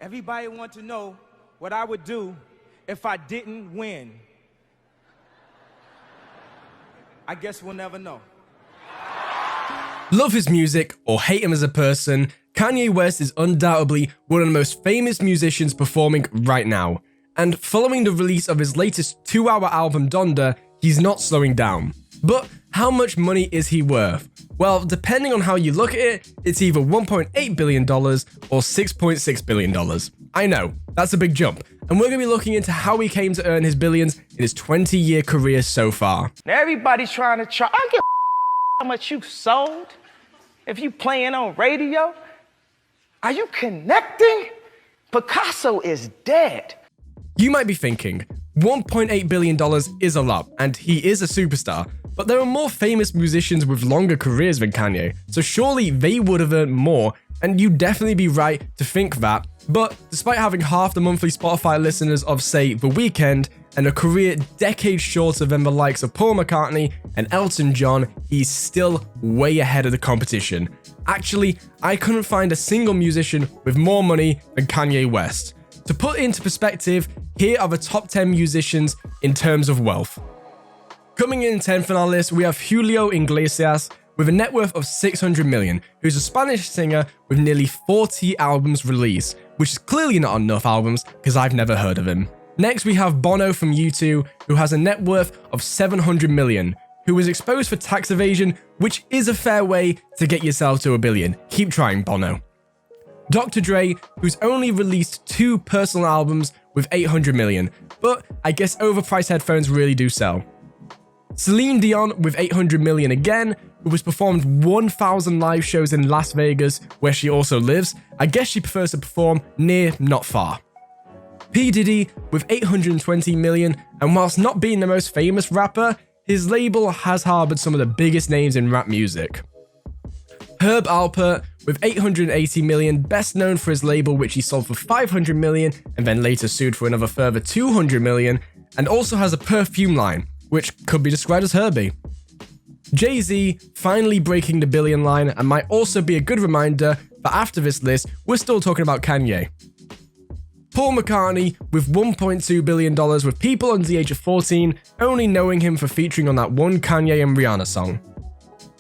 Everybody want to know what I would do if I didn't win. I guess we'll never know. Love his music or hate him as a person, Kanye West is undoubtedly one of the most famous musicians performing right now. And following the release of his latest 2-hour album Donda, he's not slowing down. But how much money is he worth? Well, depending on how you look at it, it's either $1.8 billion or $6.6 billion. I know, that's a big jump, and we're going to be looking into how he came to earn his billions in his 20-year career so far. Now everybody's trying to charge. I don't give how much you sold. If you playing on radio, are you connecting? Picasso is dead. You might be thinking, $1.8 billion is a lot, and he is a superstar, but there are more famous musicians with longer careers than Kanye, so surely they would have earned more, and you'd definitely be right to think that. But despite having half the monthly Spotify listeners of, say, The Weeknd, and a career decades shorter than the likes of Paul McCartney and Elton John, he's still way ahead of the competition. Actually, I couldn't find a single musician with more money than Kanye West. To put into perspective, here are the top 10 musicians in terms of wealth. Coming in 10th on our list, we have Julio Iglesias with a net worth of $600 million, who's a Spanish singer with nearly 40 albums released, which is clearly not enough albums because I've never heard of him. Next, we have Bono from U2, who has a net worth of $700 million, who was exposed for tax evasion, which is a fair way to get yourself to $1 billion. Keep trying, Bono. Dr. Dre, who's only released 2 personal albums with $800 million, but I guess overpriced headphones really do sell. Celine Dion with $800 million again, who has performed 1,000 live shows in Las Vegas, where she also lives. I guess she prefers to perform near, not far. P. Diddy with $820 million, and whilst not being the most famous rapper, his label has harbored some of the biggest names in rap music. Herb Alpert with $880 million, best known for his label which he sold for $500 million and then later sued for another further $200 million, and also has a perfume line, which could be described as Herbie. Jay-Z finally breaking the billion line, and might also be a good reminder that after this list, we're still talking about Kanye. Paul McCartney with $1.2 billion, with people under the age of 14 only knowing him for featuring on that one Kanye and Rihanna song.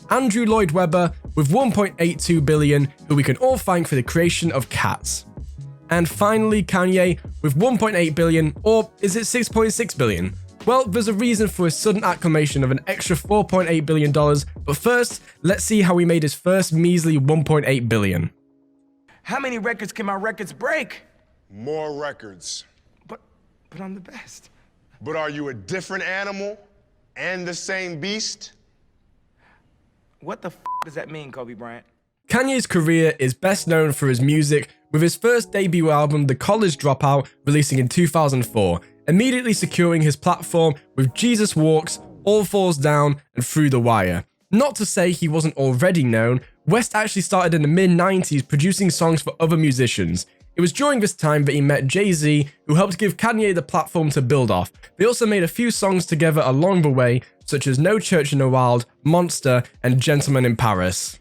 Andrew Lloyd Webber with $1.82 billion, who we can all thank for the creation of Cats. And finally, Kanye with $1.8 billion, or is it $6.6 billion? Well, there's a reason for his sudden acclamation of an extra $4.8 billion, but first, let's see how he made his first measly $1.8 billion. How many records can my records break? More records. But I'm the best. But are you a different animal and the same beast? What the does that mean, Kobe Bryant? Kanye's career is best known for his music, with his first debut album, The College Dropout, releasing in 2004, immediately securing his platform with Jesus Walks, All Falls Down, and Through the Wire. Not to say he wasn't already known, West actually started in the mid-90s producing songs for other musicians. It was during this time that he met Jay-Z, who helped give Kanye the platform to build off. They also made a few songs together along the way, such as No Church in the Wild, Monster, and Gentleman in Paris.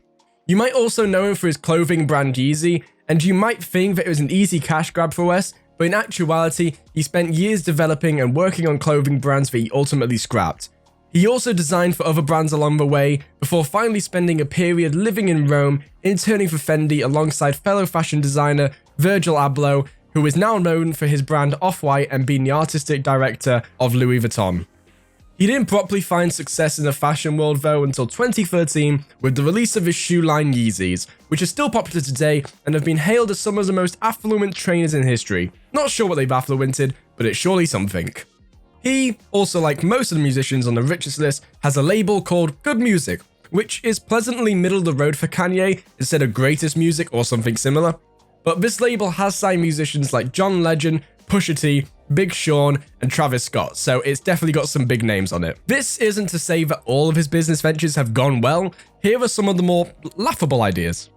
You might also know him for his clothing brand Yeezy, and you might think that it was an easy cash grab for West, but in actuality, he spent years developing and working on clothing brands that he ultimately scrapped. He also designed for other brands along the way, before finally spending a period living in Rome, interning for Fendi alongside fellow fashion designer Virgil Abloh, who is now known for his brand Off-White and being the artistic director of Louis Vuitton. He didn't properly find success in the fashion world though until 2013 with the release of his shoe line Yeezys, which are still popular today and have been hailed as some of the most affluent trainers in history. Not sure what they've affluented, but it's surely something. He, also like most of the musicians on the richest list, has a label called Good Music, which is pleasantly middle of the road for Kanye instead of greatest music or something similar. But this label has signed musicians like John Legend, Pusha T, Big Sean, and Travis Scott, so it's definitely got some big names on it. This isn't to say that all of his business ventures have gone well. Here are some of the more laughable ideas.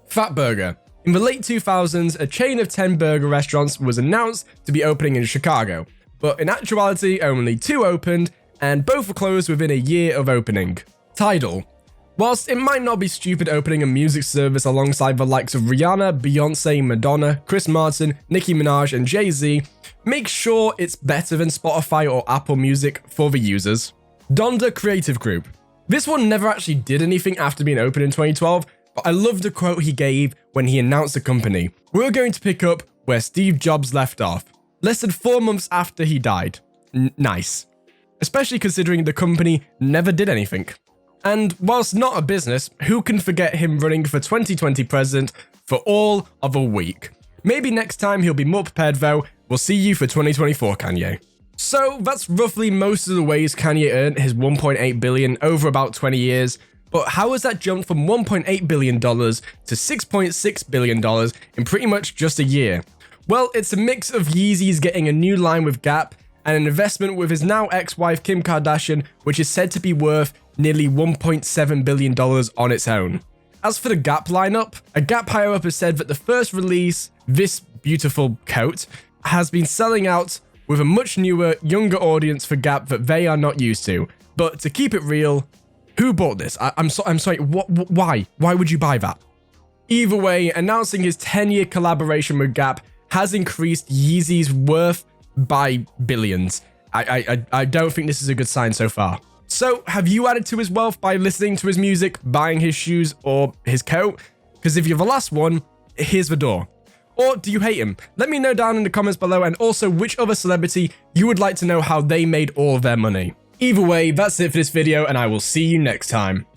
Fatburger. In the late 2000s, a chain of 10 burger restaurants was announced to be opening in Chicago, but in actuality, only 2 opened, and both were closed within a year of opening. Tidal. Whilst it might not be stupid opening a music service alongside the likes of Rihanna, Beyonce, Madonna, Chris Martin, Nicki Minaj, and Jay-Z, make sure it's better than Spotify or Apple Music for the users. Donda Creative Group. This one never actually did anything after being opened in 2012, but I love the quote he gave when he announced the company. We're going to pick up where Steve Jobs left off, less than 4 months after he died. Nice. Especially considering the company never did anything. And whilst not a business, who can forget him running for 2020 president for all of a week? Maybe next time he'll be more prepared though. We'll see you for 2024, Kanye. So that's roughly most of the ways Kanye earned his $1.8 billion over about 20 years. But how has that jumped from $1.8 billion to $6.6 billion in pretty much just a year? Well, it's a mix of Yeezy's getting a new line with Gap and an investment with his now ex-wife Kim Kardashian, which is said to be worth nearly $1.7 billion on its own. As for the Gap lineup, a Gap higher-up has said that the first release, this beautiful coat, has been selling out with a much newer, younger audience for Gap that they are not used to. But to keep it real, who bought this? I'm sorry, why? Why would you buy that? Either way, announcing his 10-year collaboration with Gap has increased Yeezy's worth by billions. I don't think this is a good sign so far. So, have you added to his wealth by listening to his music, buying his shoes, or his coat? Because if you're the last one, here's the door. Or do you hate him? Let me know down in the comments below, and also which other celebrity you would like to know how they made all of their money. Either way, that's it for this video, and I will see you next time.